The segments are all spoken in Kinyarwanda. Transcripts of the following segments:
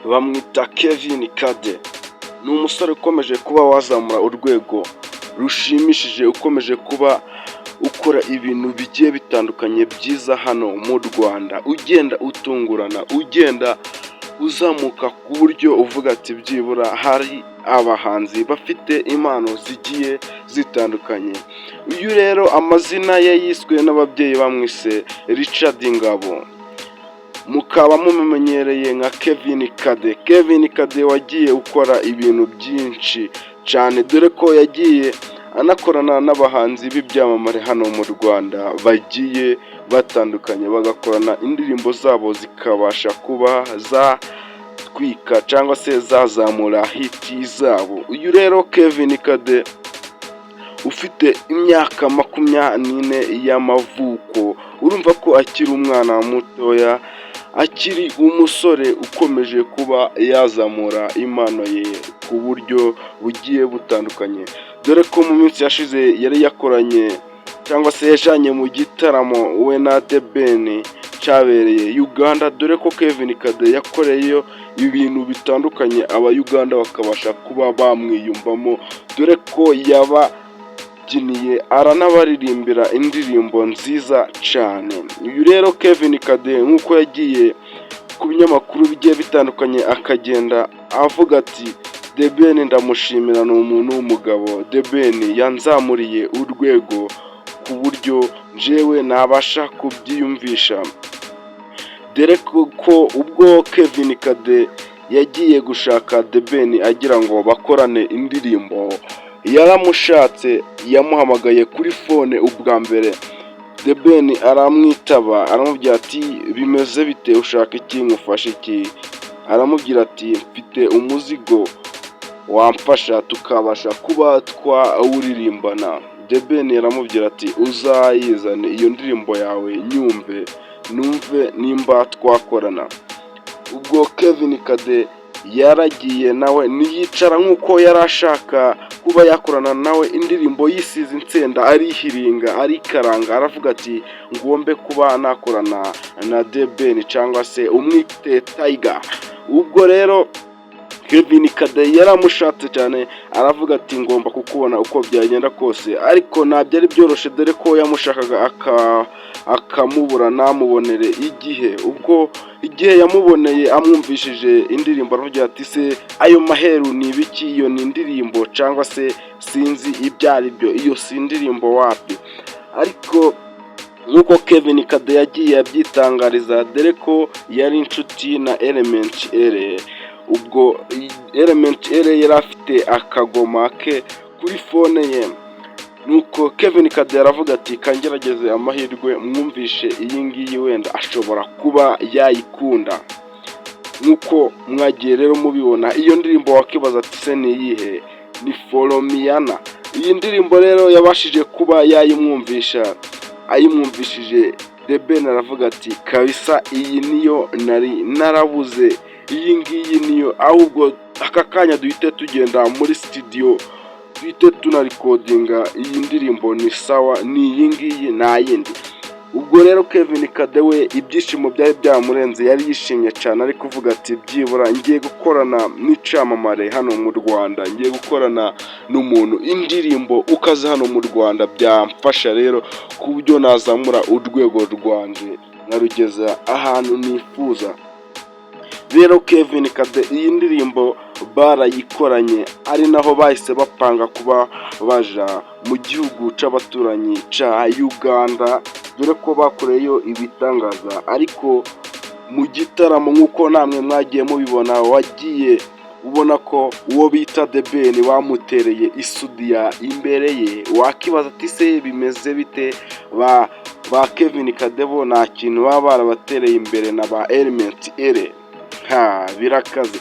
bamwita Kevin Kade. Ni umusore ukomeje kuba wazamura urwego rushimishije, ukomeje kuba ukora ibintu bigiye bitandukanye byiza hano mu Rwanda, ugenda utungurana, ugenda uzamuka ku buryo uvuga ati byibura hari abahanzi bafite impano zigiye zitandukanye. Uyu rero amazina ye yiswe n'ababyeyi bamwise Richard Ngabo, mukaba mumenyereye nka Kevin Kade. Kevin Kade wagiye ukora ibintu byinshi cyane, dore ko yagiye anakorana n'abahanzi b'ibyamamare hano mu Rwanda bagiye batandukanye, bagakorana indirimbo zabo zikabasha kuba zatwika cyangwa se zazamura hiti zabo. Uyu rero Kevin Kade ufite imyaka 24 y'amavuko, urumva ko akiri umwana mutoya, akiri umusore ukomeje kuba yazamura impano ye ku buryo bugiye butandukanye, dore ko mu minsi yashize yari yakoranye cyangwa se yajanye mu gitaramo we na The Ben cyabereye Uganda, dore ko Kevin Kade yakoreyeyo ibintu bitandukanye, aba-Uganda bakabasha kuba bamwiyumvamo, dore ko yababyiniye aranabaririmbira indirimbo nziza cyane. Uyu rero Kevin Kade nk'uko yagiye ku binyamakuru bigiye bitandukanye akagenda avuga ati The Ben ndamushimira, ni umuntu w'umugabo. The Ben yanzamuriye urwego ku buryo jewe nabasha kubyiyumvisha, dore ko ubwo Kevin Kade yagiye gushaka The Ben agira ngo bakorane indirimbo, yaramushatse, yamuhamagaye kuri fone ubwa mbere. The Ben aramwitaba, aramubwira ati bimeze bite, ushaka iki, ngufasha iki? Aramubwira ati mfite umuzigo wamfasha tukabasha kuba twawuririmbana. The Ben aramubwira ati uzayizane iyo ndirimbo yawe nyumve, numve nimba twakorana. Ubwo Kevin Kade yaragiye nawe niyicara nk'uko yarashaka kuba yakorana nawe indirimbo yisize insenda, arihiringa, arikaranga, aravuga ati ngombe kuba nakorana na The Ben cyangwa se umwite Tiger. Ubwo rero Kevin Kade yaramushatse cyane, aravuga ati ngomba kukubona uko byagenda kose, ariko ntabyo ari byoroshye, dore ko yamushakaga akamubura namubonere igihe. Ubwo igihe yamuboneye amwumvishije indirimbo, aravuga ati se ayo maheru ni ibiki? Iyo ni indirimbo cyangwa se sinzi ibyo ari byo, iyo si indirimbo wapi? Ariko nk'uko Kevin Kade yagiye abyitangariza, dore ko yari inshuti na Element L. Ubwo Element L yari afite akagoma ke kuri fone ye, nuko Kevin Kade yaravuga ati kangerageze amahirwe mwumvishe iyi ngiyi, wenda ashobora kuba yayikunda. Nk'uko mwagiye rero mubibona, iyo ndirimbo wakibaza ati se ni iyihe? Ni Follow Miana. Iyi ndirimbo rero yabashije kuba yayimwumvisha, ayimwumvishije The Ben aravuga ati kabisa iyi niyo nari narabuze, iyi ngiyi niyo, ahubwo aka kanya duhite tugenda muri studio duhite tunarikodinga iyi ndirimbo, ni sawa, ni iyi ngiyi nta yindi. Ubwo rero Kevin Kade we ibyishimo byari byamurenze, yari yishimye cyane, ari kuvuga ati byibura ngiye gukorana n'icamamare hano mu Rwanda, ngiye gukorana n'umuntu indirimbo ukaze hano mu Rwanda, byamfasha rero ku buryo nazamura urwego rwanje nkarugeza ahantu nifuza. Rero Kevin Kade iyi ndirimbo barayikoranye, ari naho bahise bapanga kuba baja mu gihugu c'abaturanyi ca Uganda, dore ko bakoreyeyo ibitangaza. Ariko mu gitaramo nk'uko namwe mwagiye mubibona, wagiye ubona ko uwo bita The Ben bamutereye isudiya imbere ye, wakibaza ati se bimeze bite? ba Kevin Kade bo nta kintu baba barabatereye imbere na ba Element L, birakaze.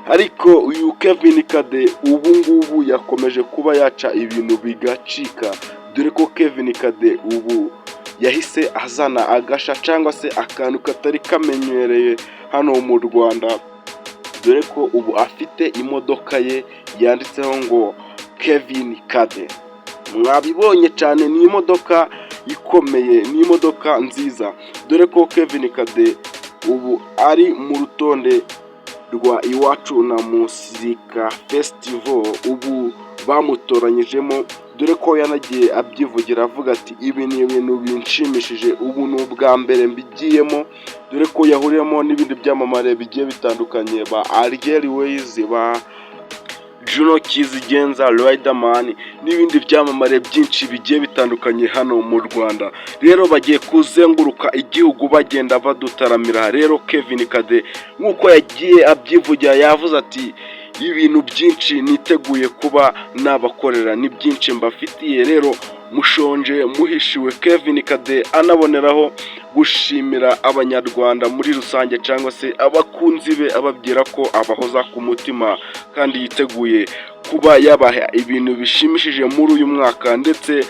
Ariko uyu Kevin Kade ubu ngubu yakomeje kuba yaca ibintu bigacika, dore ko Kevin Kade ubu yahise azana agasha cyangwa se akantu katari kamenyereye hano mu Rwanda, dore ko ubu afite imodoka ye yanditseho ngo Kevin Kade. Mwabibonye cyane, ni imodoka ikomeye, ni imodoka nziza, dore ko Kevin Kade ubu ari mu rutonde rwa Iwacu na Muzika Festival ubu bamutoranyijemo, dore ko yanagiye abyivugira avuga ati ibi ni ibintu binshimishije, ubu ni ubwa mbere mbigiyemo, dore ko yahuriyemo n'ibindi byamamare bigiye bitandukanye ba Ariel Ways, ba Juno Kizigenza, Riderman n'ibindi byamamare byinshi bigiye bitandukanye hano mu Rwanda. Rero bagiye kuzenguruka igihugu bagenda badutaramira. Rero Kevin Kade nk'uko yagiye abyivugira yavuze ati ibintu byinshi niteguye kuba nabakorera, ni byinshi mbafitiye, rero mushonje muhishiwe. Kevin Kade anaboneraho gushimira abanyarwanda muri rusange cyangwa se abakunzi be, ababwira ko abahoza ku mutima kandi yiteguye kuba yabaha ibintu bishimishije muri uyu mwaka ndetse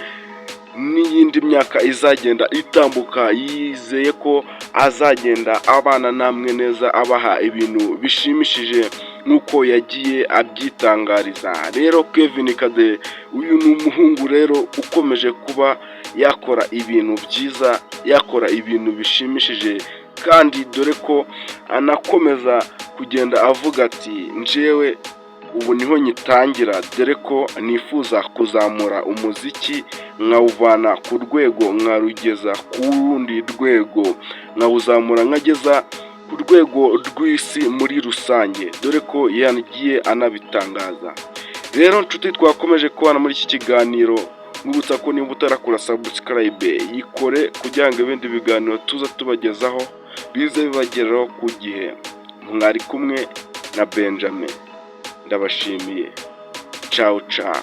n'iyindi myaka izagenda itambuka. Yizeye ko azagenda abana namwe neza, abaha ibintu bishimishije nk'uko yagiye abyitangariza. Rero Kevin Kade uyu ni umuhungu rero ukomeje kuba yakora ibintu byiza, yakora ibintu bishimishije, kandi dore ko anakomeza kugenda avuga ati njyewe ubu niho nyitangira, dore ko nifuza kuzamura umuziki nkawuvana ku rwego nkarugeza ku rundi rwego, nkawuzamura nkageza ku rwego rw'isi muri rusange, dore ko yagiye anabitangaza. Rero nshuti, twakomeje kubana muri iki kiganiro, nkubutsa ko niba utarakora subscribe yikore kugira ngo ibindi biganiro tuza tubagezaho bize bibageraho ku gihe. Mwari kumwe na Benjamin, ndabashimiye. Ciao ciao.